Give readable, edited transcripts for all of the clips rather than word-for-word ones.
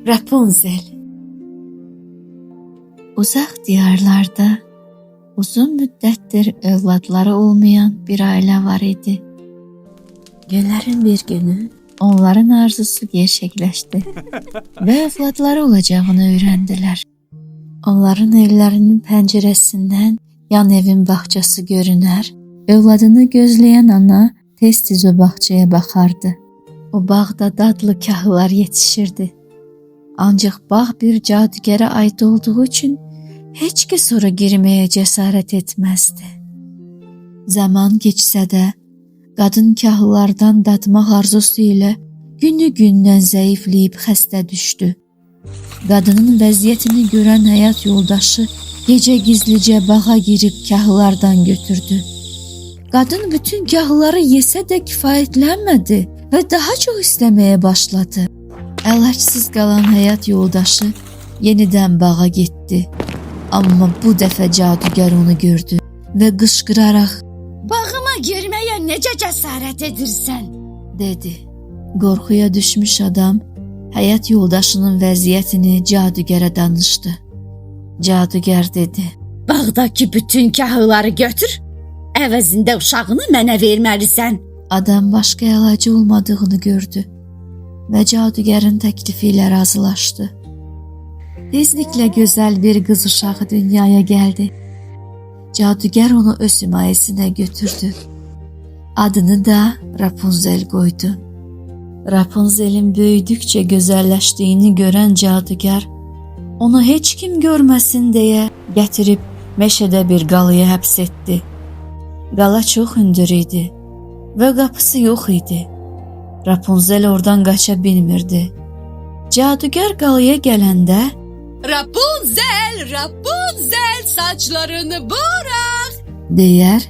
Rapunzel. Uzaq diyarlarda uzun müddətdir övladları olmayan bir ailə var idi. Günlərin bir günü onların arzusu gerçəkləşdi və övladları olacağını öyrəndilər. Onların evlərinin pəncərəsindən yan evin bağçası görünər, övladını gözləyən ana tez-tez o bağçaya baxardı. O bağda dadlı kahılar yetişirdi. Ancaq bağ bir cadugərə aid olduğu üçün heç kəs ora girməyə cəsarət etməzdi. Zaman keçsə də, qadın kahılardan dadmaq arzusu ilə günü-gündən zəifləyib xəstə düşdü. Qadının vəziyyətini görən həyat yoldaşı gecə gizlicə bağa girib kahılardan götürdü. Qadın bütün kahıları yesə də kifayətlənmədi və daha çox istəməyə başladı. Əlacısız qalan həyat yoldaşı yenidən bağa getdi. Amma bu dəfə cadugər onu gördü və qışqıraraq "Bağıma girməyə necə cəsarət edirsən?" dedi. Qorxuya düşmüş adam həyat yoldaşının vəziyyətini cadugərə danışdı. Cadugər dedi: "Bağdakı bütün kahıları götür, əvəzində uşağını mənə verməlisən." Adam başqa əlacı olmadığını gördü və cadugərin təklifi ilə razılaşdı. Tezliklə gözəl bir qız uşağı dünyaya gəldi. Cadugər onu öz himayəsinə götürdü. Adını da Rapunzel qoydu. Rapunzelin böyüdükcə gözəlləşdiyini görən cadugər onu heç kim görməsin deyə gətirib meşədə bir qalaya həbs etdi. Qala çox hündür idi və qapısı yox idi. Rapunzel oradan qaça bilmirdi. Cadugər qalaya gələndə "Rapunzel, Rapunzel, saçlarını bırak!" deyər,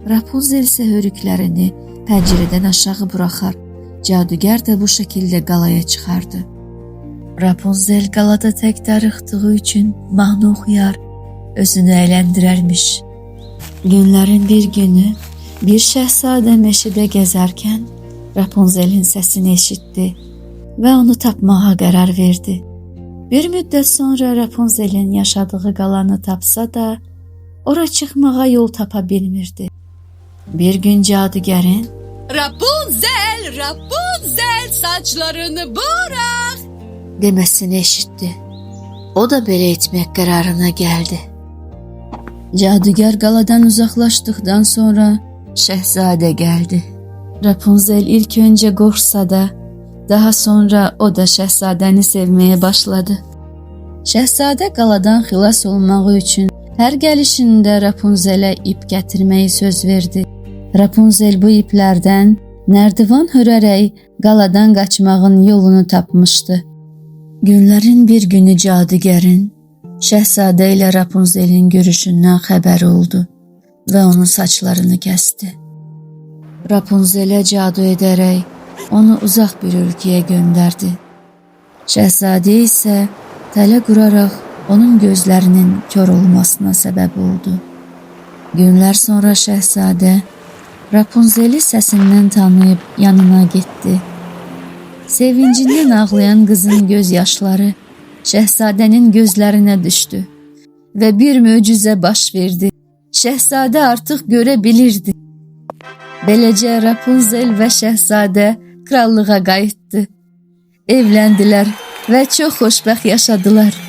Rapunzel isə hörüklərini pəncərədən aşağı buraxar. Cadugər də bu şəkildə qalaya çıxardı. Rapunzel qalada tək darıxdığı üçün mahnı oxuyar, özünü əyləndirərmiş. Günlərin bir günü bir şəhzadə meşədə gəzərkən Rapunzelin səsini eşitdi və onu tapmağa qərar verdi. Bir müddət sonra Rapunzelin yaşadığı qalanı tapsa da, ora çıxmağa yol tapa bilmirdi. Bir gün cadugərin "Rapunzel, Rapunzel, saçlarını bırak!" deməsini eşitdi. O da belə etmək qərarına gəldi. Cadugər qaladan uzaqlaşdıqdan sonra şəhzadə gəldi. Rapunzel ilk öncə qorxsa da, daha sonra o da şəhzadəni sevməyə başladı. Şəhzadə qaladan xilas olmaq üçün hər gəlişində Rapunzelə ip gətirməyi söz verdi. Rapunzel bu iplərdən nərdivan hörərək qaladan qaçmağın yolunu tapmışdı. Günlərin bir günü cadugərin şəhzadə ilə Rapunzelin görüşündən xəbəri oldu və onun saçlarını kəsdi. Rapunzelə cadu edərək onu uzaq bir ölkəyə göndərdi. Şəhzadə isə tələ quraraq onun gözlərinin kör olmasına səbəb oldu. Günlər sonra şəhzadə Rapunzeli səsindən tanıyıb yanına getdi. Sevincindən ağlayan qızın göz yaşları şəhzadənin gözlərinə düşdü və bir möcüzə baş verdi. Şəhzadə artıq görə bilirdi. Beləcə Rapunzel və şəhzadə krallığa qayıtdı. Evləndilər və çox xoşbəxt yaşadılar.